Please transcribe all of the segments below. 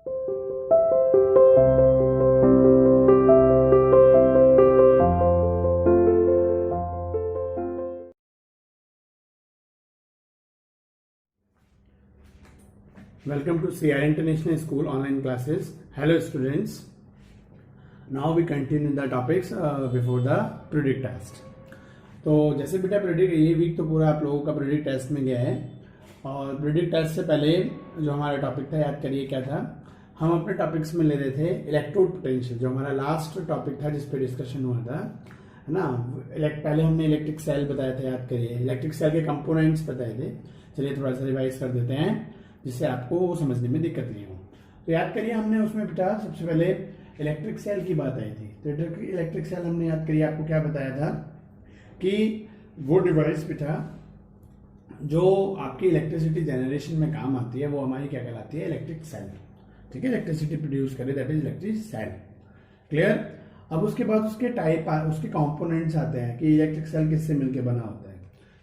Welcome to CI International School online classes. Hello students. Now we continue the topics before the predict test. तो जैसे बेटा predict ये week तो पूरा आप लोगों का प्रेडिक्ट टेस्ट में गया है, और प्रेडिक्ट टेस्ट से पहले जो हमारा टॉपिक था याद करिए क्या था। हम अपने टॉपिक्स में ले रहे थे इलेक्ट्रोड पोटेंशियल, जो हमारा लास्ट टॉपिक था जिस पे डिस्कशन हुआ था, है ना। पहले हमने इलेक्ट्रिक सेल बताया था, याद करिए इलेक्ट्रिक सेल के कंपोनेंट्स बताए थे। चलिए थोड़ा सा रिवाइज कर देते हैं जिससे आपको समझने में दिक्कत नहीं हो। तो याद करिए हमने उसमें बेटा सबसे पहले इलेक्ट्रिक सेल की बात आई थी। तो इलेक्ट्रिक सेल हमने याद करिए आपको क्या बताया था कि वो डिवाइस बेटा जो आपकी इलेक्ट्रिसिटी जनरेशन में काम आती है वो हमारी क्या कहलाती है, इलेक्ट्रिक सेल। ठीक है, इलेक्ट्रिसिटी प्रोड्यूस करे, that is electric cell. Clear. अब उसके बाद उसके टाइप, उसके कंपोनेंट्स आते हैं कि इलेक्ट्रिक सेल किससे मिलकर बना होता है।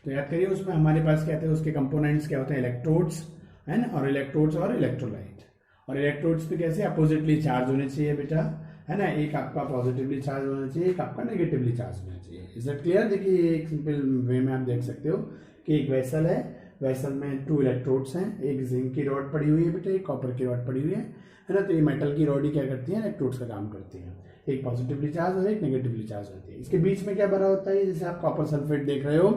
तो याद करिए उसमें हमारे पास क्या थे, उसके कंपोनेंट्स क्या होते हैं, इलेक्ट्रोड्स, है ना, और इलेक्ट्रोड्स और इलेक्ट्रोलाइट। और इलेक्ट्रोड्स पे कैसे अपोजिटली चार्ज होने चाहिए बेटा, है ना। एक आपका पॉजिटिवली चार्ज होना चाहिए, एक आपका नेगेटिवली चार्ज होना चाहिए। Is that clear. देखिए एक सिंपल वे में आप देख सकते हो कि एक वेसल है, वेसल में 2 इलेक्ट्रोड्स हैं, एक जिंक की रॉड पड़ी हुई है बेटा, एक कॉपर की रॉड पड़ी हुई है ना। तो ये मेटल की रॉड ही क्या करती है, इलेक्ट्रोड्स का काम करती है। एक पॉजिटिवली चार्ज और एक नेगेटिवली चार्ज होती है। इसके बीच में क्या बना होता है, जैसे आप कॉपर सल्फेट देख रहे हो,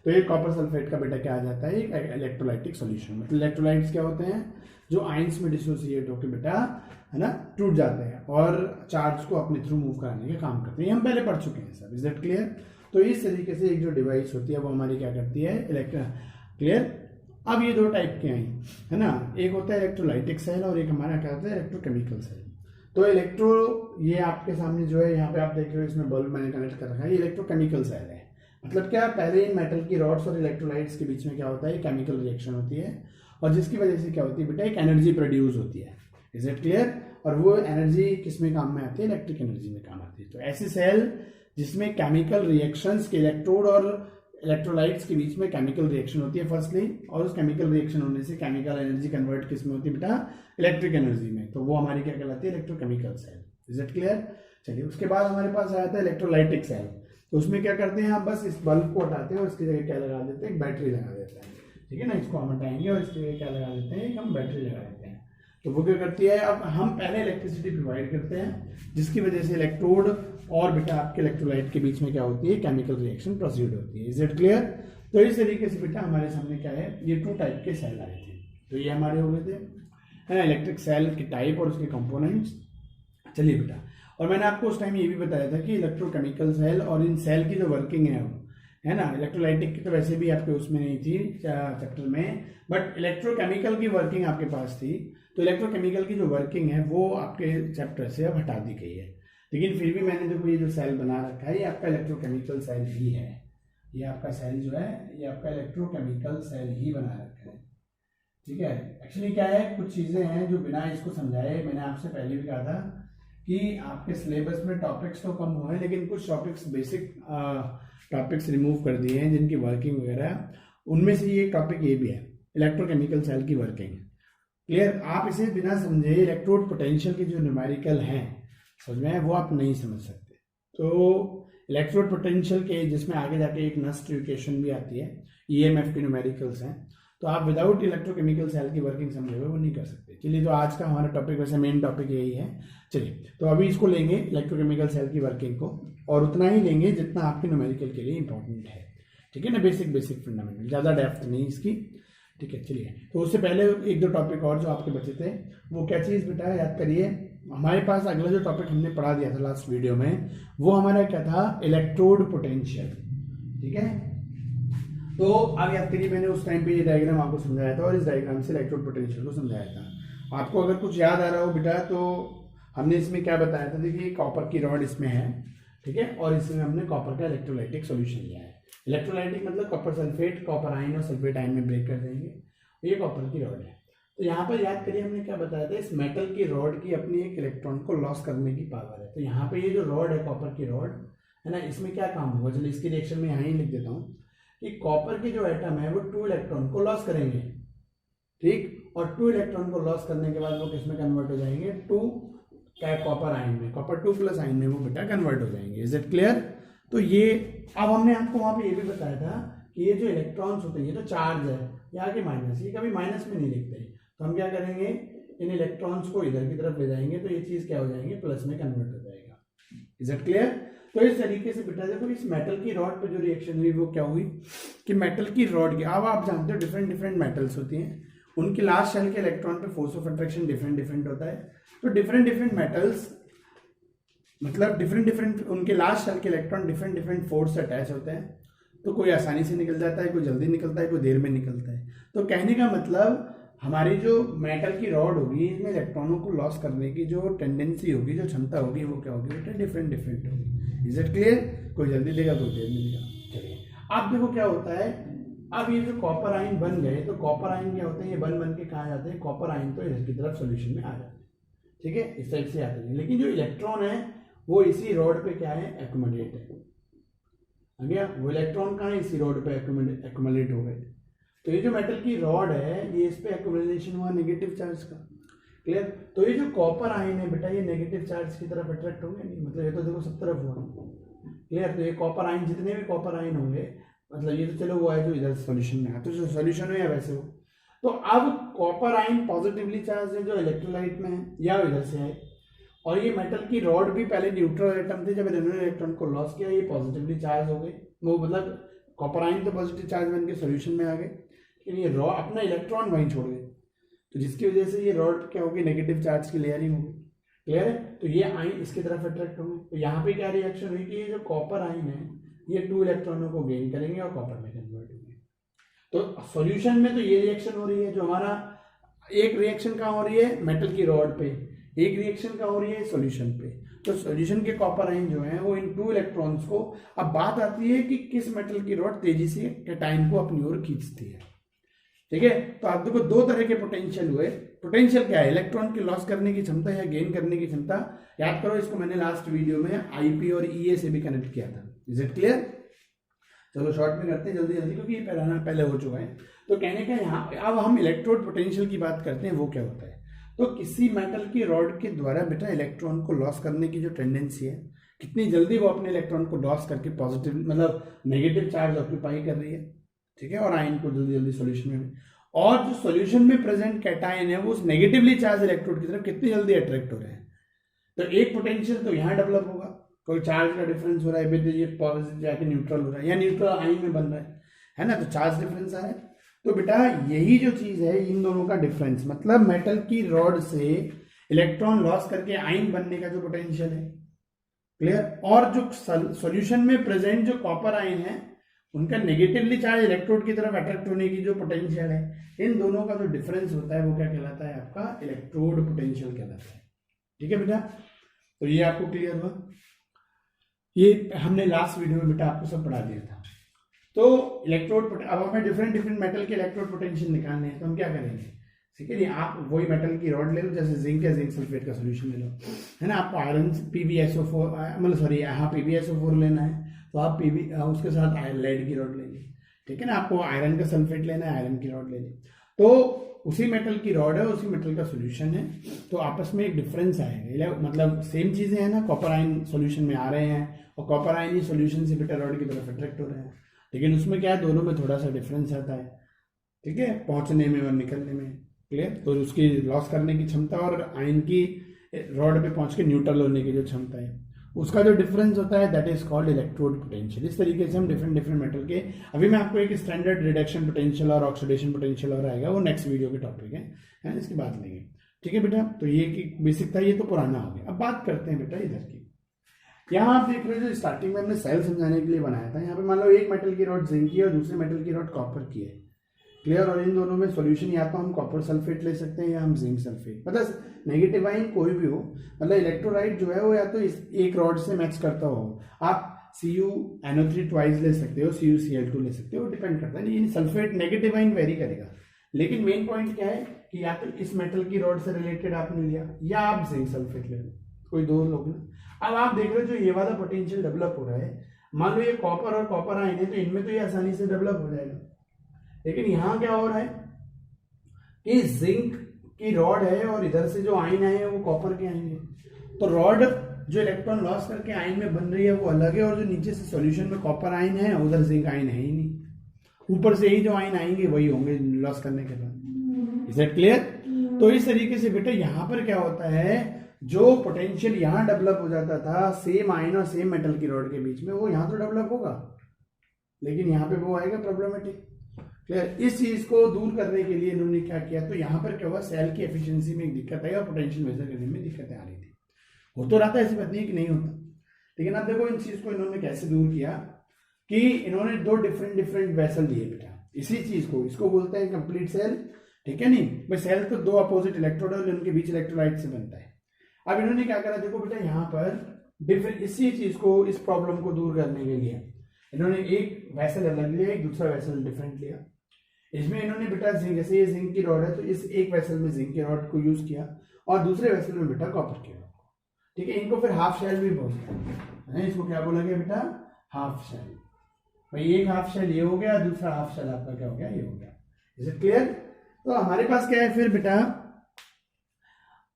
तो ये कॉपर सल्फेट का बेटा क्या आ जाता है, एक इलेक्ट्रोलाइटिक सॉल्यूशन। मतलब इलेक्ट्रोलाइट्स क्या होते हैं, जो आयंस में डिसोसिएट होकर बेटा, है ना, टूट जाते हैं और चार्ज को अपने थ्रू मूव कराने का काम करते हैं। हम पहले पढ़ चुके हैं सर, इज दैट क्लियर। तो इस तरीके से एक जो डिवाइस होती है वो हमारी क्या करती है, क्लियर। अब ये 2 टाइप के आई, है ना, एक होता है इलेक्ट्रोलाइटिक सेल और एक हमारा क्या होता है, इलेक्ट्रोकेमिकल सेल। तो ये आपके सामने जो है यहाँ पे आप देख रहे हो, इसमें बल्ब मैंने कनेक्ट कर रखा है, ये इलेक्ट्रोकेमिकल सेल है। मतलब क्या, पहले इन मेटल की रॉड्स और इलेक्ट्रोलाइट्स के बीच में क्या होता है, केमिकल रिएक्शन होती है, और जिसकी वजह से क्या होती है बेटा, एक एनर्जी प्रोड्यूस होती है। Is it clear. और वो एनर्जी किस में काम में आती है, इलेक्ट्रिक एनर्जी में काम आती है। तो ऐसे सेल जिसमें केमिकल रिएक्शंस के इलेक्ट्रोड और इलेक्ट्रोलाइट्स के बीच में केमिकल रिएक्शन होती है फर्स्टली, और उस केमिकल रिएक्शन होने से केमिकल एनर्जी कन्वर्ट किस में होती है बेटा, इलेक्ट्रिक एनर्जी में। तो वो हमारी क्या कहलाती है, electrochemical cell. Is it clear. चलिए उसके बाद हमारे पास आया था इलेक्ट्रोलाइटिक सेल। तो उसमें क्या करते हैं, आप बस इस बल्ब को हटाते हैं और इसकी जगह क्या लगा देते हैं, एक बैटरी लगा देते हैं। ठीक है ना, इसको हम हटाएंगे और इसकी जगह क्या लगा देते हैं, एक हम बैटरी लगा देते हैं। तो वो क्या करती है, अब हम पहले इलेक्ट्रिसिटी प्रोवाइड करते हैं जिसकी वजह से इलेक्ट्रोड और बेटा आपके इलेक्ट्रोलाइट के बीच में क्या होती है, केमिकल रिएक्शन प्रोसीड होती है। Is it clear. तो इस तरीके से बेटा हमारे सामने क्या है, ये 2 टाइप के सेल आए थे। तो ये हमारे हो गए थे, है ना, इलेक्ट्रिक सेल की टाइप और उसके कंपोनेंट्स। चलिए बेटा, और मैंने आपको उस टाइम ये भी बताया था कि इलेक्ट्रोकेमिकल सेल और इन सेल की जो वर्किंग है ना, इलेक्ट्रोलाइटिक की तो वैसे भी आपके उसमें नहीं थी चैप्टर में, बट इलेक्ट्रोकेमिकल की वर्किंग आपके पास थी। तो इलेक्ट्रोकेमिकल की जो वर्किंग है वो आपके चैप्टर से अब हटा दी गई है, लेकिन फिर भी मैंने देखो ये जो सेल बना रखा है ये आपका इलेक्ट्रोकेमिकल सेल ही है। ये आपका सेल जो है ये आपका इलेक्ट्रोकेमिकल सेल ही बना रखा है। ठीक है। एक्चुअली क्या है, कुछ चीज़ें हैं जो बिना इसको समझाए, मैंने आपसे पहले भी कहा था कि आपके सिलेबस में टॉपिक्स तो कम हुए हैं, लेकिन कुछ टॉपिक्स बेसिक टॉपिक्स रिमूव कर दिए हैं जिनकी वर्किंग वगैरह, उनमें से ये टॉपिक ये भी है, इलेक्ट्रोकेमिकल सेल की वर्किंग। क्लियर। आप इसे बिना समझे इलेक्ट्रोड पोटेंशियल की जो न्यूमेरिकल हैं समझ में, वो आप नहीं समझ सकते। तो इलेक्ट्रोड पोटेंशियल के जिसमें आगे जाके एक नस्ट इक्वेशन भी आती है, ईएमएफ की न्यूमेरिकल्स हैं, तो आप विदाउट इलेक्ट्रोकेमिकल सेल की वर्किंग समझे हुए वो नहीं कर सकते। चलिए, तो आज का हमारा टॉपिक वैसे मेन टॉपिक यही है। चलिए, तो अभी इसको लेंगे इलेक्ट्रोकेमिकल सेल की वर्किंग को, और उतना ही लेंगे जितना आपके न्यूमेरिकल के लिए इंपॉर्टेंट है। ठीक है ना, बेसिक फंडामेंटल, ज़्यादा डेप्थ नहीं इसकी। ठीक है। चलिए, तो उससे पहले 1-2 टॉपिक और जो आपके बचे थे, वो क्या चीज़ बेटा याद करिए। हमारे पास अगला जो टॉपिक हमने पढ़ा दिया था लास्ट वीडियो में, वो हमारा क्या था, इलेक्ट्रोड पोटेंशियल। ठीक है। तो अब याद करिए, मैंने उस टाइम पे ये डायग्राम आपको समझाया था और इस डायग्राम से इलेक्ट्रोड पोटेंशियल को समझाया था। आपको अगर कुछ याद आ रहा हो बेटा, तो हमने इसमें क्या बताया था, देखिए कॉपर की रॉड इसमें है, ठीक है, और इसमें हमने कॉपर का इलेक्ट्रोलाइटिक सॉल्यूशन लिया है। इलेक्ट्रोलाइटिक मतलब कॉपर सल्फेट, कॉपर आयन और सल्फेट आयन में ब्रेक कर देंगे। ये कॉपर की रॉड है। तो यहाँ पर याद करिए हमने क्या बताया था, इस मेटल की रॉड की अपनी एक इलेक्ट्रॉन को लॉस करने की पावर है। तो यहाँ पे ये जो रॉड है, कॉपर की रॉड है ना, इसमें क्या काम होगा, चलिए इसकी रिएक्शन में यहाँ ही लिख देता हूँ कि कॉपर के जो एटम है वो 2 इलेक्ट्रॉन को लॉस करेंगे, ठीक, और 2 इलेक्ट्रॉन को लॉस करने के बाद वो किस में कन्वर्ट हो जाएंगे, 2 क्या कॉपर आयन में, कॉपर 2 प्लस आयन में वो बेटा कन्वर्ट हो जाएंगे। Is it clear? तो ये अब हमने आपको वहां पे ये भी बताया था कि ये जो इलेक्ट्रॉन्स होते हैं ये तो चार्ज है, यहाँ के माइनस, ये कभी माइनस में नहीं लिखते, तो हम क्या करेंगे, इन इलेक्ट्रॉन्स को इधर की तरफ ले जाएंगे तो ये चीज क्या हो जाएंगे, प्लस में कन्वर्ट हो जाएगा। Is it clear? तो इस तरीके से बेटा देखो इस मेटल की रॉड पे जो रिएक्शन हुई वो क्या हुई कि मेटल की रॉड की, अब आप जानते हो डिफरेंट डिफरेंट मेटल्स होती हैं, उनकी लास्ट शेल के इलेक्ट्रॉन पे force of attraction different different होता है। तो डिफरेंट डिफरेंट मेटल्स मतलब डिफरेंट डिफरेंट उनके लास्ट शेल के इलेक्ट्रॉन डिफरेंट डिफरेंट फोर्स से अटैच होते हैं, तो कोई आसानी से निकल जाता है, कोई जल्दी निकलता है, कोई देर में निकलता है। तो कहने का मतलब हमारी जो मेटल की रॉड होगी इसमें इलेक्ट्रॉनों को लॉस करने की जो टेंडेंसी होगी, जो क्षमता होगी, वो क्या होगी बेटा, डिफरेंट डिफरेंट होगी। Is it clear? कोई जल्दी देगा, कोई देर में देगा। चलिए अब देखो क्या होता है, अब ये जो कॉपर आयन बन गए, तो कॉपर आयन क्या होते हैं, ये बन के कहाँ जाते हैं, कॉपर आयन तो इधर की तरफ सोल्यूशन में आ जाते हैं, ठीक है, इस टाइप से आते हैं। लेकिन जो इलेक्ट्रॉन है वो इसी रॉड पे क्या है, एक्युमुलेट है, आ गया, वो इलेक्ट्रॉन कहाँ है, इसी रॉड पे एक्युमुलेट हो गए। तो ये जो मेटल की रॉड है ये इस पे एक्युमुलेशन हुआ नेगेटिव चार्ज का, क्लियर। तो ये जो कॉपर आयन है बेटा ये नेगेटिव चार्ज की तरफ अट्रैक्ट होंगे नहीं, मतलब ये तो देखो सब तरफ हुआ, क्लियर। तो ये कॉपर आयन, जितने भी कॉपर आयन होंगे, मतलब ये तो चलो वो है जो इधर सॉल्यूशन में है, तो जो सॉल्यूशन में है वैसे हो। तो अब कॉपर आयन पॉजिटिवली चार्ज है जो इलेक्ट्रोलाइट में है या इधर से है, और ये मेटल की रॉड भी पहले न्यूट्रल एटम थे, जब इन्होंने इलेक्ट्रॉन को लॉस किया ये पॉजिटिवली चार्ज हो गए, वो मतलब कॉपर आयन तो पॉजिटिव चार्ज बन के सोल्यूशन में आ गए, लेकिन ये रॉड अपना इलेक्ट्रॉन वहीं छोड़ गए, तो जिसकी वजह से ये रॉड क्या होगी, नेगेटिव चार्ज की लेयरिंग होगी, क्लियर है। तो ये आयन इसकी तरफ अट्रैक्ट होंगे, तो यहाँ पे क्या रिएक्शन हुई कि ये जो कॉपर आयन है ये 2 इलेक्ट्रॉनों को गेन करेंगे और कॉपर में कन्वर्ट होंगे। तो सॉल्यूशन में तो ये रिएक्शन हो रही है, जो हमारा एक रिएक्शन कहाँ हो रही है, मेटल की रॉड पे, एक रिएक्शन कहाँ हो रही है, सॉल्यूशन पे। तो सॉल्यूशन के कॉपर आयन जो है वो इन 2 इलेक्ट्रॉन्स को, अब बात आती है कि किस मेटल की रॉड तेजी से कैटायन को अपनी ओर खींचती है, ठीक है। तो आप देखो 2 तरह के पोटेंशियल हुए। पोटेंशियल क्या है, इलेक्ट्रॉन की लॉस करने की क्षमता या गेन करने की क्षमता। याद करो इसको मैंने लास्ट वीडियो में आईपी और ईए से भी कनेक्ट किया था। Is it clear? चलो शॉर्ट में करते हैं जल्दी जल्दी, क्योंकि ये पहले हो चुका है। तो कहने का यहाँ अब हम इलेक्ट्रोड पोटेंशियल की बात करते हैं, वो क्या होता है। तो किसी मेटल की रॉड के द्वारा बेटा इलेक्ट्रॉन को लॉस करने की जो टेंडेंसी है, कितनी जल्दी वो अपने इलेक्ट्रॉन को लॉस करके पॉजिटिव मतलब नेगेटिव चार्ज ऑक्यूपाई कर रही है, ठीक है, और आयन को जल्दी जल्दी सॉल्यूशन में, और जो सॉल्यूशन में प्रेजेंट कैटायन है वो उस नेगेटिवली चार्ज इलेक्ट्रोड की तरफ कितनी जल्दी अट्रैक्ट हो रहे हैं। तो एक पोटेंशियल तो यहाँ डेवलप होगा, कोई चार्ज का डिफरेंस हो रहा है, ये पॉजिटिव जाके न्यूट्रल हो रहा है या न्यूट्रल आयन में बन रहा है ना, तो चार्ज डिफरेंस आ रहा है। तो बेटा यही जो चीज है इन दोनों का डिफरेंस, मतलब मेटल की रॉड से इलेक्ट्रॉन लॉस करके आयन बनने का जो पोटेंशियल है, क्लियर, और जो सॉल्यूशन में प्रेजेंट जो कॉपर आयन है उनका नेगेटिवली चार्ज इलेक्ट्रोड की तरफ अट्रैक्ट होने की जो पोटेंशियल है, इन दोनों का जो डिफरेंस होता है वो क्या कहलाता है, आपका इलेक्ट्रोड पोटेंशियल कहलाता है, ठीक है बेटा। तो ये आपको क्लियर हुआ, ये हमने लास्ट वीडियो में बेटा आपको सब पढ़ा दिया था। तो इलेक्ट्रोड, अब हमें डिफरेंट डिफरेंट मेटल के इलेक्ट्रोड पोटेंशियल निकालने हैं, तो हम क्या करेंगे, ठीक है, आप वही मेटल की रॉड ले लो, जैसे जिंक या जिंक सल्फेट का सोल्यूशन ले लो, है ना, आपको आयरन PbSO4 मतलब सॉरी हाँ PbSO4 लेना है, तो आप उसके साथ लेड की रॉड लेंगे, ठीक है ना, आपको आयरन का सल्फेट लेना है, आयरन की रॉड लेनी, तो उसी मेटल की रॉड है, उसी मेटल का सोल्यूशन है, तो आपस में एक डिफरेंस आएगा, मतलब सेम चीजें हैं ना, कॉपर आयन सोल्यूशन में आ रहे हैं और कॉपर आयन ही सोल्यूशन से बेटा रॉड की तरफ अट्रैक्ट हो रहे हैं, लेकिन उसमें क्या है, दोनों में थोड़ा सा डिफरेंस आता है, ठीक है, पहुंचने में और निकलने में, क्लियर। तो उसकी लॉस करने की क्षमता और आयन की रॉड पे पहुंच के न्यूट्रल होने की जो क्षमता है, उसका जो डिफरेंस होता है that is called electrode potential. इस तरीके से हम डिफरेंट डिफरेंट मेटल के, अभी मैं आपको एक स्टैंडर्ड रिडक्शन पोटेंशियल और ऑक्सीडेशन पोटेंशियल और आएगा, वो नेक्स्ट वीडियो के टॉपिक है, इसकी बात लेंगे, ठीक है बेटा। तो ये की बेसिक था, ये तो पुराना हो गया। अब बात करते हैं बेटा इधर की। यहाँ आप देख रहे हो जो स्टार्टिंग में हमने सेल समझाने के लिए बनाया था, यहाँ पे मान लो एक मेटल की रॉड जिंक की है और दूसरे मेटल की रॉड कॉपर की है, क्लियर, और इन दोनों में सॉल्यूशन या तो हम कॉपर सल्फेट ले सकते हैं या हम जिंक सल्फेट, मतलब नेगेटिव आयन कोई भी हो, मतलब इलेक्ट्रोलाइट जो है वो या तो इस एक रॉड से मैच करता हो, आप CuNO3 ट्वाइस ले सकते हो, CuCl2 ले सकते हो, डिपेंड करता है, लेकिन सल्फेट नेगेटिव आयन वेरी करेगा, लेकिन मेन पॉइंट क्या है कि या तो इस मेटल की रॉड से रिलेटेड आपने लिया या आप जिंक सल्फेट ले लो, कोई दो लोग ना। अब आप देख रहे हो जो ये वाला पोटेंशियल डेवलप हो रहा है, मान लो ये कॉपर और कॉपर आयन है, तो इनमें तो ये आसानी से डेवलप हो जाएगा, लेकिन यहां क्या हो रहा है, कि जिंक की रॉड है और इधर से जो आयन आए हैं वो कॉपर के आएंगे, तो रॉड जो इलेक्ट्रॉन लॉस करके आयन में बन रही है वो अलग है, और जो नीचे से सॉल्यूशन में कॉपर आयन है उधर जिंक आयन है ही नहीं, ऊपर से ही जो आयन आएंगे वही होंगे लॉस करने के बाद। Is it clear? तो इस तरीके से बेटा यहाँ पर क्या होता है, जो पोटेंशियल यहाँ डेवलप हो जाता था सेम आयन और सेम मेटल की रॉड के बीच में, वो यहाँ तो डेवलप होगा, लेकिन यहाँ पे वो आएगा प्रॉब्लमेटिक। क्लियर? इस चीज को दूर करने के लिए इन्होंने क्या किया, तो यहाँ पर क्या हुआ, सेल की एफिशिएंसी में एक दिक्कत आई और पोटेंशियल मेजर करने में दिक्कतें आ रही थी। हो तो रहा था, ऐसी बात नहीं कि नहीं होता, लेकिन अब देखो इन चीज को इन्होंने कैसे दूर किया कि इन्होंने दो डिफरेंट वेसल दिए बेटा, इसी चीज को, इसको बोलते हैं कंप्लीट सेल, ठीक है नहीं भाई। सेल तो दो अपोजिट इलेक्ट्रोड है, उनके बीच इलेक्ट्रोलाइट से बनता है। अब इन्होंने क्या करा, देखो बेटा यहाँ पर इसी चीज को, इस प्रॉब्लम को दूर करने के लिए इन्होंने एक वेसल अलग लिया, एक दूसरा वेसल डिफरेंट लिया। इसमें इन्होंने बेटा जिंक, जैसे ये जिंक की रॉड है तो इस एक वेसल में जिंक की रॉड को यूज किया और दूसरे वेसल में बेटा कॉपर की रॉड को, ठीक है। इनको फिर हाफ शेल भी बोलते हैं, इसको क्या बोला गया बेटा, हाफ शेल। भाई एक हाफ शेल ये हो गया, दूसरा हाफ शेल आपका क्या हो गया, ये हो गया। Is it clear? तो हमारे पास क्या है फिर बेटा,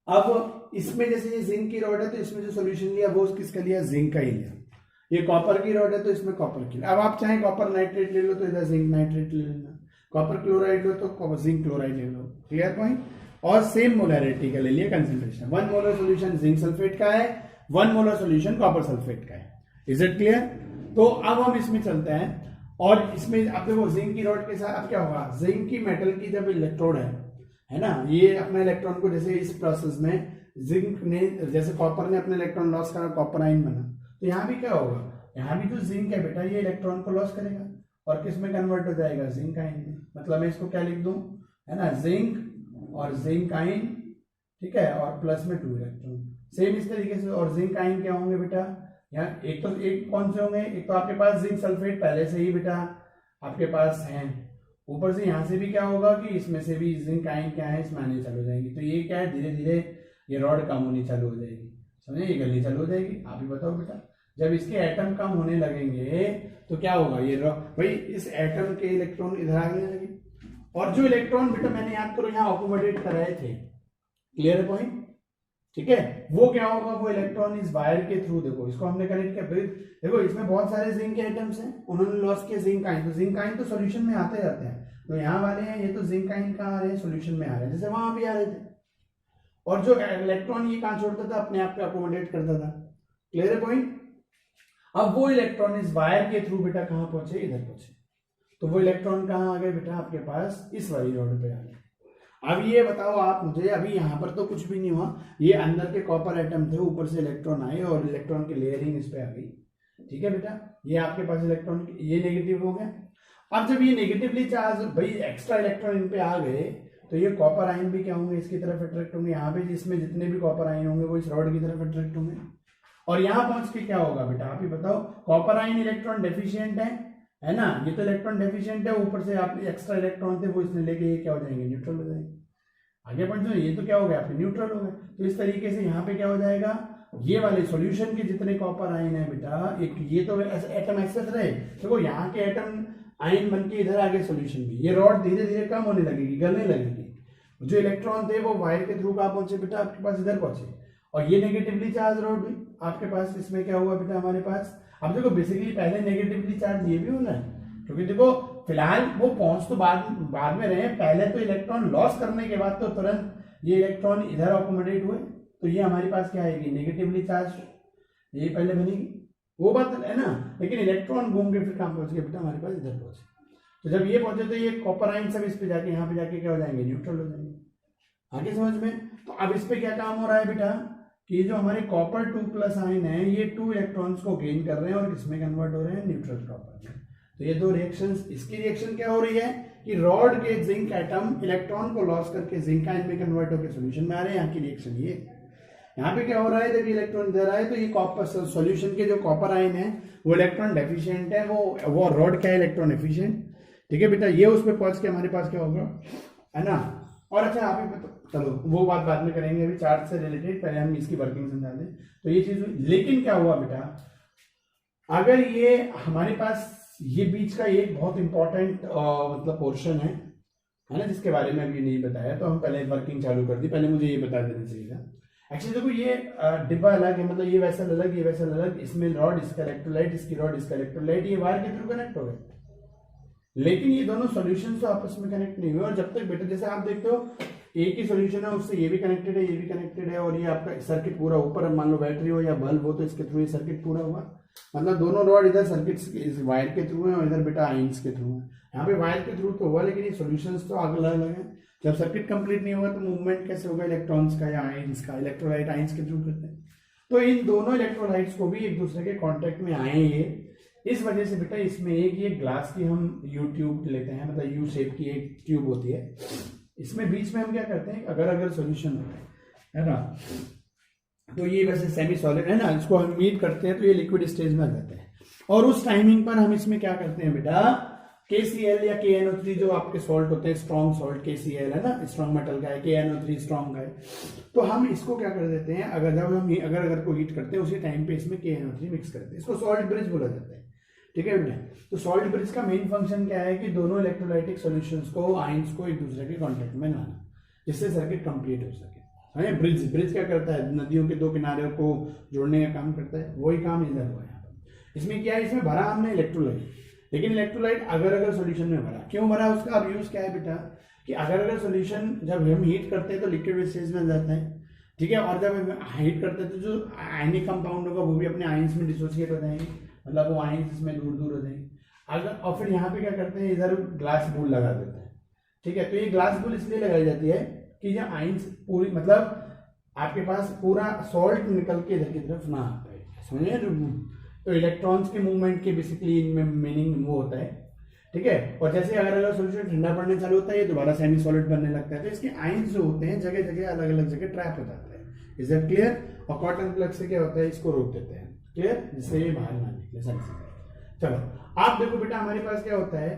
अब इसमें जैसे ये जिंक की रॉड है तो इसमें जो सॉल्यूशन लिया वो किसका लिया, जिंक का ही लिया। ये कॉपर की रॉड है तो इसमें कॉपर की। अब आप चाहे कॉपर नाइट्रेट ले लो तो इधर जिंक नाइट्रेट ले लेना, कॉपर क्लोराइड लो तो जिंक क्लोराइड ले लो। Clear point? और सेम मोलरिटी का ले लिया concentration, 1 molar solution zinc sulphate का है, 1 मोलर सोल्यूशन कॉपर सल्फेट का है। Is it clear? तो अब हम इसमें चलते हैं और इसमें अब देखो जिंक की रॉड के साथ अब क्या होगा, जिंक की मेटल की जब इलेक्ट्रोड है ना, ये अपने इलेक्ट्रॉन को, जैसे इस प्रोसेस में जिंक ने, जैसे कॉपर ने अपने इलेक्ट्रॉन लॉस करा, कॉपर आयन बना, तो यहाँ भी क्या होगा, यहाँ भी जो जिंक है बेटा ये इलेक्ट्रॉन को लॉस करेगा और किस में कन्वर्ट हो जाएगा, जिंक आयन में। मतलब मैं इसको क्या लिख दूं, है ना, जिंक और जिंक आयन, ठीक है, और प्लस में 2 इलेक्ट्रॉन। सेम इस तरीके से, और जिंक आयन क्या होंगे बेटा, यहाँ एक कौन से होंगे, एक तो आपके पास जिंक सल्फेट पहले से ही बेटा आपके पास है, ऊपर से यहाँ से भी क्या होगा कि इसमें से भी जिंक आयन क्या है, इसमें आने चालू हो जाएंगी। तो ये क्या है, धीरे धीरे ये रॉड कम होनी चालू हो जाएगी, समझे, ये गलनी चालू हो जाएगी। आप ही बताओ बेटा, जब इसके एटम कम होने लगेंगे तो क्या होगा, ये भाई इस एटम के इलेक्ट्रॉन इधर आने लगे, और जो इलेक्ट्रॉन बेटा मैंने याद करो यहाँ अकोमोडेट कराए थे, क्लियर पॉइंट, ठीक है, वो क्या होगा, वो इलेक्ट्रॉन इस वायर के थ्रू, देखो इसको हमने कनेक्ट किया, देखो इसमें बहुत सारे जिंक के एटम्स हैं, उन्होंने लॉस किया जिंक आयन, तो जिंक आयन तो सॉल्यूशन में आते जाते हैं, तो यहाँ वाले हैं ये तो जिंक आयन कहाँ आ रहे हैं, सॉल्यूशन में आ रहे हैं, जैसे वहां भी आ रहे थे। और जो इलेक्ट्रॉन ये कहाँ छोड़ता था, अपने आप को अकोमोडेट करता था। Clear point? अब वो इलेक्ट्रॉन इस वायर के थ्रू बेटा कहाँ पहुंचे, इधर पहुंचे, तो वो इलेक्ट्रॉन कहाँ आ गए बेटा, आपके पास इस वाली रॉड पे आ गए। अब ये बताओ आप मुझे, अभी यहाँ पर तो कुछ भी नहीं हुआ, ये अंदर के कॉपर एटम थे, ऊपर से इलेक्ट्रॉन आए और इलेक्ट्रॉन की लेयरिंग इस पे आ गई, ठीक है बेटा, ये आपके पास इलेक्ट्रॉन, ये नेगेटिव हो गया। अब जब ये नेगेटिवली चार्ज, भाई एक्स्ट्रा इलेक्ट्रॉन इन पे आ गए, तो ये कॉपर आयन भी क्या होंगे, इसकी तरफ अट्रैक्ट होंगे, यहाँ पे जिसमें जितने भी कॉपर आयन होंगे वो इस रॉड की तरफ अट्रैक्ट होंगे, और यहाँ पहुंच के क्या होगा बेटा, आप ही बताओ, कॉपर आयन इलेक्ट्रॉन डेफिशिएंट है ना, ये तो इलेक्ट्रॉन डेफिशिएंट है, ऊपर से आप एक्स्ट्रा इलेक्ट्रॉन थे वो इसने लेके ये क्या हो जाएंगे, न्यूट्रल हो जाएंगे। आगे बढ़, ये तो क्या हो गया, आपके न्यूट्रल हो गए। तो इस तरीके से यहाँ पे क्या हो जाएगा, ये वाले सॉल्यूशन के जितने कॉपर आयन है बेटा, एक ये तो एटम ऐसे रहे, देखो यहाँ के एटम आयन बन के इधर आ गए सॉल्यूशन में, ये रॉड धीरे धीरे कम होने लगेगी, गलने लगेगी, जो इलेक्ट्रॉन थे वो वायर के थ्रू कहाँ पहुंचे बेटा, आपके पास इधर पहुंचे, और ये नेगेटिवली चार्ज रॉड भी आपके पास, इसमें क्या हुआ बेटा हमारे पास, अब देखो बेसिकली पहले नेगेटिवली चार्ज ये भी होना है, क्योंकि देखो फिलहाल वो पहुंच तो बाद में रहे, पहले तो इलेक्ट्रॉन लॉस करने के बाद तो तुरंत ये इलेक्ट्रॉन इधर अकोमोडेट हुए, तो ये हमारे पास क्या आएगी, नेगेटिवली चार्ज, ये पहले बनेगी, वो बात है ना, लेकिन इलेक्ट्रॉन घूम के फिर कहाँ पहुंच गए बेटा, हमारे पास इधर पहुंचे, तो जब ये पहुंचे तो ये कॉपर आयन सब इस पे जाके यहाँ पे जाके क्या हो जाएंगे, न्यूट्रल हो जाएंगे। आगे समझ में? तो अब इस पे क्या काम हो रहा है बेटा, कि जो हमारे कॉपर 2+ आयन है ये 2 इलेक्ट्रॉन्स को गेन कर रहे हैं और किसमें कन्वर्ट हो रहे हैं, न्यूट्रल कॉपर में। तो ये दो रिएक्शंस, इसकी रिएक्शन क्या हो रही है कि रॉड के जिंक एटम इलेक्ट्रॉन को लॉस करके जिंक आयन में कन्वर्ट होकर सॉल्यूशन में आ रहे हैं, यहाँ की रिएक्शन ये। यहाँ पे क्या हो रहा है, जब इलेक्ट्रॉन इधर आए तो ये कॉपर सॉल्यूशन के जो कॉपर आयन है वो इलेक्ट्रॉन डेफिशिएंट है, वो रॉड क्या है, इलेक्ट्रॉन एफिशिएंट, ठीक है बेटा, ये उस पर पहुंच के हमारे पास क्या होगा, है ना। और अच्छा आप ही चलो वो बात बाद में करेंगे, अभी चार्ज से रिलेटेड पहले हम इसकी वर्किंग समझा दें। तो ये चीज, लेकिन क्या हुआ बेटा, अगर ये हमारे पास ये बीच का एक बहुत इंपॉर्टेंट मतलब पोर्शन है है ना, जिसके बारे में अभी नहीं बताया, तो हम पहले वर्किंग चालू कर दी। पहले मुझे ये बता देना चाहिए था। एक्चुअली देखो ये डिब्बा अलग है, मतलब ये वैसा अलग, ये वैसा अलग, इसमें रॉड, इसका इलेक्ट्रोलाइट, इसकी रॉड, इसका इलेक्ट्रोलाइट, ये वायर के थ्रू कनेक्ट हो गए, लेकिन ये दोनों सॉल्यूशन तो आपस में कनेक्ट नहीं हुए। और जब तक बेटा जैसे आप देखते हो एक ही सॉल्यूशन है, उससे ये भी कनेक्टेड है, ये भी कनेक्टेड है, और ये आपका सर्किट पूरा ऊपर, मान लो बैटरी हो या बल्ब हो, तो इसके थ्रू ये सर्किट पूरा हुआ। मतलब दोनों रॉड इधर सर्किट इस वायर के थ्रू है और इधर बेटा आइंस के थ्रू है। यहाँ पे वायर के थ्रू तो हुआ, लेकिन ये सॉल्यूशंस तो अलग अलग है। जब सर्किट कंप्लीट नहीं होगा तो मूवमेंट कैसे होगा इलेक्ट्रॉन्स का या आइंस का? इलेक्ट्रोलाइट आइंस के थ्रू करते हैं। तो इन दोनों इलेक्ट्रोलाइट्स को भी एक दूसरे के कॉन्टेक्ट में आए ये, इस वजह से बेटा इसमें एक ये ग्लास की हम यू ट्यूब लेते हैं, मतलब यू शेप की एक ट्यूब होती है, इसमें बीच में हम क्या करते हैं, अगर सॉल्यूशन होता है ना, तो ये वैसे सेमी सॉलिड है ना, इसको हम मीट करते हैं तो ये लिक्विड स्टेज में आ जाता है। और उस टाइमिंग पर हम इसमें क्या करते हैं बेटा, KCl या KNO3 जो आपके सॉल्ट होते हैं, स्ट्रॉन्ग सॉल्ट KCl है ना, स्ट्रॉन्ग मेटल का है, KNO3 स्ट्रॉन्ग का है, तो हम इसको क्या कर देते हैं, जब हम अगर को हीट करते हैं उसी टाइम पे इसमें KNO3 मिक्स करते हैं, इसको सॉल्ट ब्रिज बोला जाता है। ठीक है बेटा, तो सॉल्ट ब्रिज का मेन फंक्शन क्या है कि दोनों इलेक्ट्रोलाइटिक सॉल्यूशंस को, आयंस को एक दूसरे के कांटेक्ट में लाना, जिससे सर्किट कंप्लीट हो सके। है ब्रिज क्या करता है, नदियों के दो किनारे को जोड़ने का काम करता है, वही काम इधर हुआ है यहाँ पर। इसमें क्या है, इसमें भरा हमने इलेक्ट्रोलाइट, लेकिन इलेक्ट्रोलाइट अगर सॉल्यूशन में भरा, क्यों भरा, उसका अब यूज क्या है बेटा, कि अगर सॉल्यूशन जब हम हीट करते हैं तो लिक्विड स्टेज में जाता है, ठीक है, और जब हम हीट करते हैं तो जो आयनिक कंपाउंड होगा वो भी अपने आयंस में डिसोसिएट हो जाएंगे, मतलब वो आयंस इसमें दूर दूर हो जाएंगे। अगर और फिर यहाँ पे क्या करते हैं, इधर ग्लास बूल लगा देते हैं। ठीक है, तो ये ग्लास बूल इसलिए लगाई जाती है कि जब आयंस पूरी, मतलब आपके पास पूरा सॉल्ट निकल के इधर की तरफ ना आता है, समझे, तो इलेक्ट्रॉन्स के मूवमेंट के बेसिकली इनमें मीनिंग वो होता है। ठीक है, और जैसे अगर सॉल्यूशन ठंडा पड़ने चालू होता है ये दोबारा सेमी सॉलिड बनने लगता है, तो इसके आयंस जो होते हैं जगह जगह अलग अलग जगह ट्रैप हो जाते हैं। Is that clear? और कॉटन प्लग से क्या होता है, इसको रोक देते हैं, क्लियर, जिससे ये बाहर ना निकले सारी चीजें। चलो आप देखो बेटा, हमारे पास क्या होता है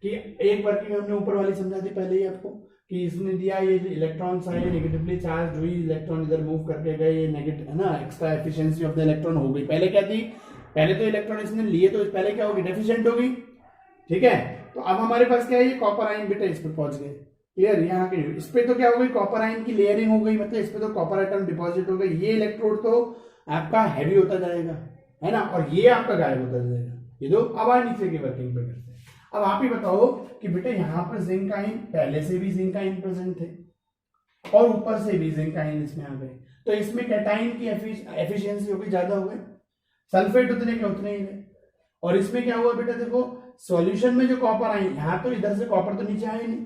कि एक वर्किंग हमने ऊपर वाली समझा दी पहले ही आपको, कि इसने दिया ये इलेक्ट्रॉन्स आए नेगेटिवली चार्ज हुई, इलेक्ट्रॉन इधर मूव करके गए, ये नेगेटिव है ना, extra efficiency of the electron हो गई। पहले क्या थी, पहले तो इलेक्ट्रॉन इसने लिए तो पहले क्या होगी, डेफिशिएंट होगी। ठीक है, तो अब हमारे पास क्या है, ये कॉपर आयन बेटा इस पर पहुंच गए, क्लियर, यहाँ के इस पे तो क्या हो गई, कॉपर आयन की लेयरिंग हो गई, मतलब इस पे तो कॉपर एटम डिपॉजिट हो गई, ये इलेक्ट्रोड तो आपका हैवी होता जाएगा, है ना, और ये आपका गायब होता जाएगा। ये दो अब नीचे की वर्किंग पे करते हैं। अब आप ही बताओ कि बेटा यहाँ पर जिंक आयन, पहले से भी जिंक आयन प्रेजेंट थे और ऊपर से भी जिंक आयन इसमें आ गए, तो इसमें कैटाइन की एफिशिएंसी होगी, ज्यादा हो गई, सल्फेट उतने के उतने ही गए। और इसमें क्या हुआ बेटा, देखो सॉल्यूशन में जो कॉपर आयन, यहाँ तो इधर से कॉपर तो नीचे आए नहीं,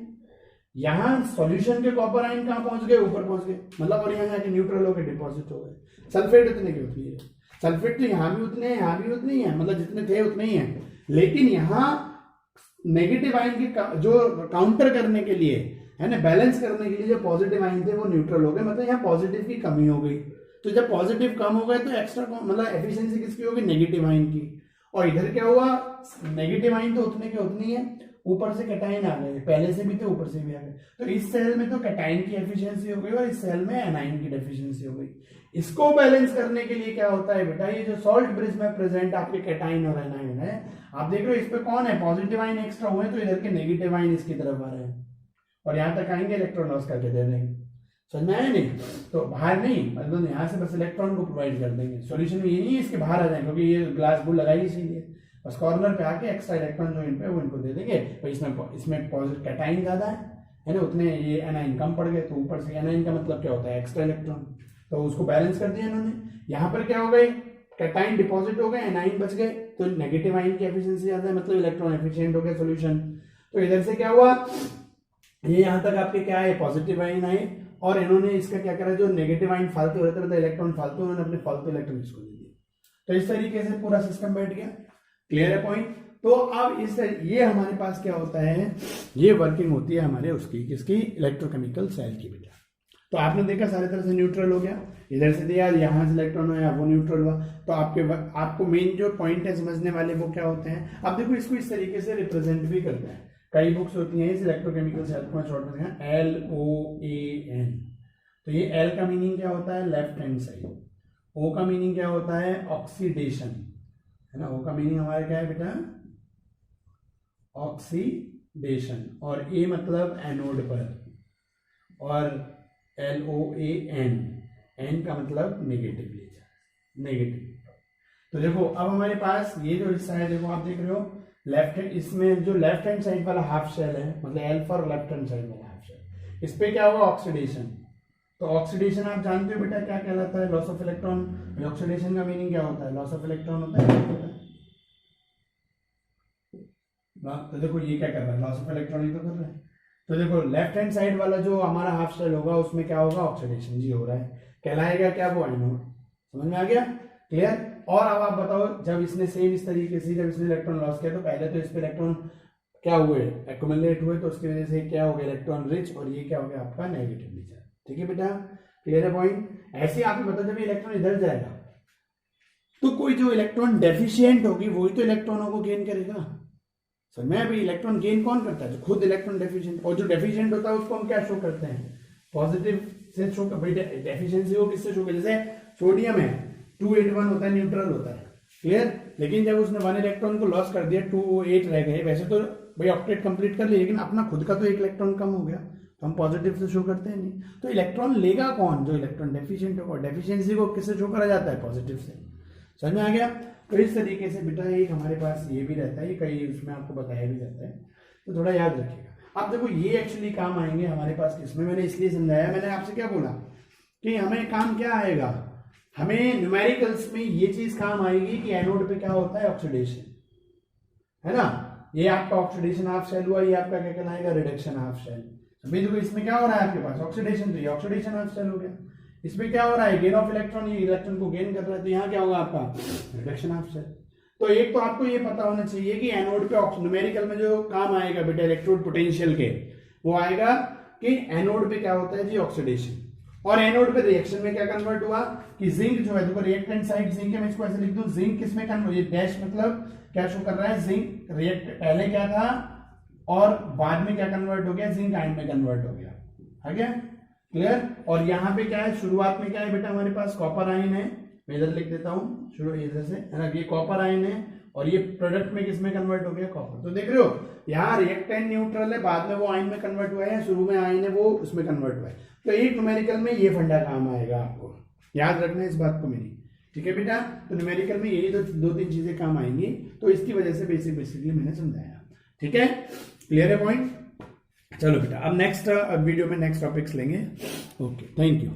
यहाँ सॉल्यूशन के कॉपर आयन कहाँ पहुंच गए, ऊपर पहुंच गए, मतलब, और यहाँ जाके न्यूट्रल होकर डिपॉजिट हो गए। सल्फेट उतने के उतने ही है, सल्फेट तो यहाँ भी उतने हैं, यहाँ भी उतने ही है, मतलब जितने थे उतने ही है, लेकिन यहाँ नेगेटिव आयन के जो काउंटर करने के लिए, है ना, बैलेंस करने के लिए जो पॉजिटिव आयन थे वो न्यूट्रल हो गए, मतलब यहाँ पॉजिटिव की कमी हो गई। तो जब पॉजिटिव कम हो गए तो एक्स्ट्रा मतलब एफिशिएंसी किसकी होगी, नेगेटिव आयन की। और इधर क्या हुआ, नेगेटिव आयन तो उतने के उतनी है, ऊपर से कैटाइन आ गए, पहले से भी थे ऊपर से भी आ गए, तो इस सेल में तो कैटाइन की एफिशिएंसी हो गई और इस सेल में एनाइन की डेफिशिएंसी हो गई। इसको बैलेंस करने के लिए क्या होता है बेटा, ये जो सॉल्ट ब्रिज में प्रेजेंट आपके कैटाइन और एनाइन है, आप देख रहे हो इस पे कौन है, पॉजिटिव आयन एक्स्ट्रा हुए, तो इधर के नेगेटिव आयन इसकी तरफ आ रहे हैं और यहां तक आएंगे, इलेक्ट्रॉन लॉस करके दे देंगे, समझ में आया नहीं, तो बाहर नहीं, मतलब यहाँ से बस इलेक्ट्रॉन को प्रोवाइड कर देंगे। सॉल्यूशन में ये नहीं है इसके बाहर आ जाए, क्योंकि ये ग्लास बुल लगाई इसीलिए, बस कॉर्नर पे आके एक्स्ट्रा इलेक्ट्रॉन जो इन पे वो इनको दे देंगे। तो इसमें पॉजिटिव कैटाइन ज्यादा है ना, उतने ये एनाइन कम पड़ गए, तो ऊपर से एनाइन का मतलब क्या होता है, एक्स्ट्रा इलेक्ट्रॉन, तो उसको बैलेंस कर दिया इन्होंने। यहाँ पर क्या हो गए, कैटाइन डिपॉजिट हो गए, एनाइन बच गए, तो नेगेटिव आयन की एफिशिएंसी ज्यादा है, मतलब इलेक्ट्रॉन एफिशिएंट हो गया सॉल्यूशन। तो इधर से क्या हुआ, ये यहाँ तक आपके क्या है, पॉजिटिव आयन आए, और इन्होंने इसका क्या करा, जो नेगेटिव आयन फालतू रहता है, इलेक्ट्रॉन फालतू, उन्होंने अपने फालतू इलेक्ट्रॉन इसको दे दिए। तो इस तरीके से पूरा सिस्टम बैठ गया, क्लियर है पॉइंट। तो अब ये हमारे पास क्या होता है, ये वर्किंग होती है हमारे उसकी, किसकी, इलेक्ट्रोकेमिकल सेल की बेटा। तो आपने देखा सारी तरह से न्यूट्रल हो गया, इधर से दिया, यहाँ से इलेक्ट्रॉन आया, वो न्यूट्रल हुआ। तो आपको मेन जो पॉइंट है समझने वाले वो क्या होते हैं, अब देखो इसको इस तरीके से रिप्रेजेंट भी करते हैं, कई बुक्स होती हैं इस इलेक्ट्रोकेमिकल सेल को शॉर्ट में LOAN। तो ये L का मीनिंग क्या होता है, लेफ्ट हैंड साइड, O का मीनिंग क्या होता है, ऑक्सीडेशन, है ना, O का मीनिंग हमारा क्या है बेटा, ऑक्सीडेशन, ऑक्सीडेशन, और ए मतलब एनोड पर, और LOAN, एन का मतलब नेगेटिवली चार्ज, नेगेटिव। तो देखो अब हमारे पास ये जो हिस्सा है, देखो आप देख रहे हो लेफ्ट हैंड, इसमें जो लेफ्ट हैंड साइड वाला हाफ शेल है, मतलब L for left hand side वाला हाफ शेल, इस पे क्या होगा ऑक्सीडेशन। तो ऑक्सीडेशन आप जानते हो बेटा क्या कहलाता है, लॉस ऑफ इलेक्ट्रॉन। ऑक्सीडेशन का मीनिंग क्या होता है, लॉस ऑफ इलेक्ट्रॉन होता है। तो देखो ये क्या कर रहा है, लॉस ऑफ इलेक्ट्रॉन ही तो कर रहा है। तो देखो लेफ्ट हैंड साइड वाला जो हमारा हाफ शेल होगा उसमें क्या होगा, ऑक्सीडेशन जी हो रहा है, कहलाएगा क्या, वो एनोड। समझ में आ गया, क्लियर। और अब आप बताओ, जब इसने सेम इस तरीके से जब इसने इलेक्ट्रॉन लॉस किया तो पहले तो इस पे इलेक्ट्रॉन क्या हुए, एक्युमुलेट हुए, तो उसकी वजह से क्या हो गया, इलेक्ट्रॉन रिच, और ये क्या हो गया आपका नेगेटिवली चार्ज। ठीक है बेटा, क्लियर है पॉइंट। ऐसे आप बताओ जब ये इलेक्ट्रॉन इधर जाएगा तो कोई जो इलेक्ट्रॉन डेफिशिएंट होगी वही तो इलेक्ट्रॉनों को गेन करेगा। समझ में, अभी इलेक्ट्रॉन गेन कौन करता है, जो खुद इलेक्ट्रॉन डेफिशिएंट, और जो डेफिशिएंट होता है उसको हम क्या शो करते हैं, पॉजिटिव से शो कर। भाई डेफिशिएंसी को किससे शो करते, जैसे सोडियम है 281 होता है, न्यूट्रल होता है, क्लियर। लेकिन जब उसने 1 इलेक्ट्रॉन को लॉस कर दिया, 208 रह गए, वैसे तो भाई ऑक्टेट कंप्लीट कर लिया, लेकिन अपना खुद का तो 1 इलेक्ट्रॉन कम हो गया, तो हम पॉजिटिव से शो करते हैं नहीं। तो इलेक्ट्रॉन लेगा कौन, जो इलेक्ट्रॉन डेफिशिएंट होगा। डेफिशिएंसी को किससे शो करा जाता है, पॉजिटिव से। समझ में आ गया। तो इस तरीके से बेटा एक हमारे पास ये भी रहता है, ये कई उसमें आपको बताया भी जाता है, तो थोड़ा याद रखिएगा। अब देखो ये एक्चुअली काम आएंगे हमारे पास किसमें, मैंने इसलिए समझाया, मैंने आपसे क्या बोला कि हमें काम क्या आएगा, हमें न्यूमेरिकल्स में ये चीज काम आएगी कि एनोड पे क्या होता है, ऑक्सीडेशन, है ना। ये आपका ऑक्सीडेशन हाफ शेल हुआ, ये आपका क्या कहलाएगा, रिडक्शन हाफ शेल। अभी देखो इसमें क्या हो रहा है आपके पास, ऑक्सीडेशन, तो ये ऑक्सीडेशन हाफ शेल हो गया। इसमें क्या हो रहा है, गेन ऑफ इलेक्ट्रॉन, ये इलेक्ट्रॉन को गेन कर रहा है, तो यहाँ क्या होगा आपका, रिडक्शन हाफ शेल। तो एक तो आपको ये पता होना चाहिए कि एनोड पे न्यूमेरिकल में जो काम आएगा बेटा इलेक्ट्रोड पोटेंशियल के, वो आएगा कि एनोड पे क्या होता है जी, ऑक्सीडेशन, और एनोड पे रिएक्शन में क्या कन्वर्ट हुआ कि जिंक जो है, देखो रिएक्टेंट साइड जिंक है, मैं इसको ऐसे लिख दूं, जिंक किसमें कन्वर्ट, ये डैश मतलब क्या शो कर रहा है, जिंक रिएक्ट पहले क्या था और बाद में क्या कन्वर्ट हो गया, जिंक आयन में कन्वर्ट हो गया। आ गया, क्लियर। और यहाँ पे क्या है, शुरुआत में क्या है बेटा हमारे पास, कॉपर आयन है, मैं इधर लिख देता हूँ शुरू इधर से, है ना, ये कॉपर आयन है, और ये प्रोडक्ट में किसमें कन्वर्ट हो गया, कॉपर। तो देख रहे हो यहाँ रिएक्टेंट न्यूट्रल है, बाद में वो आयन में कन्वर्ट हुआ है, शुरू में आयन है वो उसमें कन्वर्ट हुआ है। तो एक न्यूमेरिकल में ये फंडा काम आएगा, आपको याद रखना है इस बात को मेरी, ठीक है बेटा। तो न्यूमेरिकल में यही दो तीन चीजें काम आएंगी, तो इसकी वजह से बेसिकली मैंने समझाया, ठीक है, क्लियर है पॉइंट। चलो बेटा अब नेक्स्ट वीडियो में नेक्स्ट टॉपिक्स लेंगे। Okay, thank you.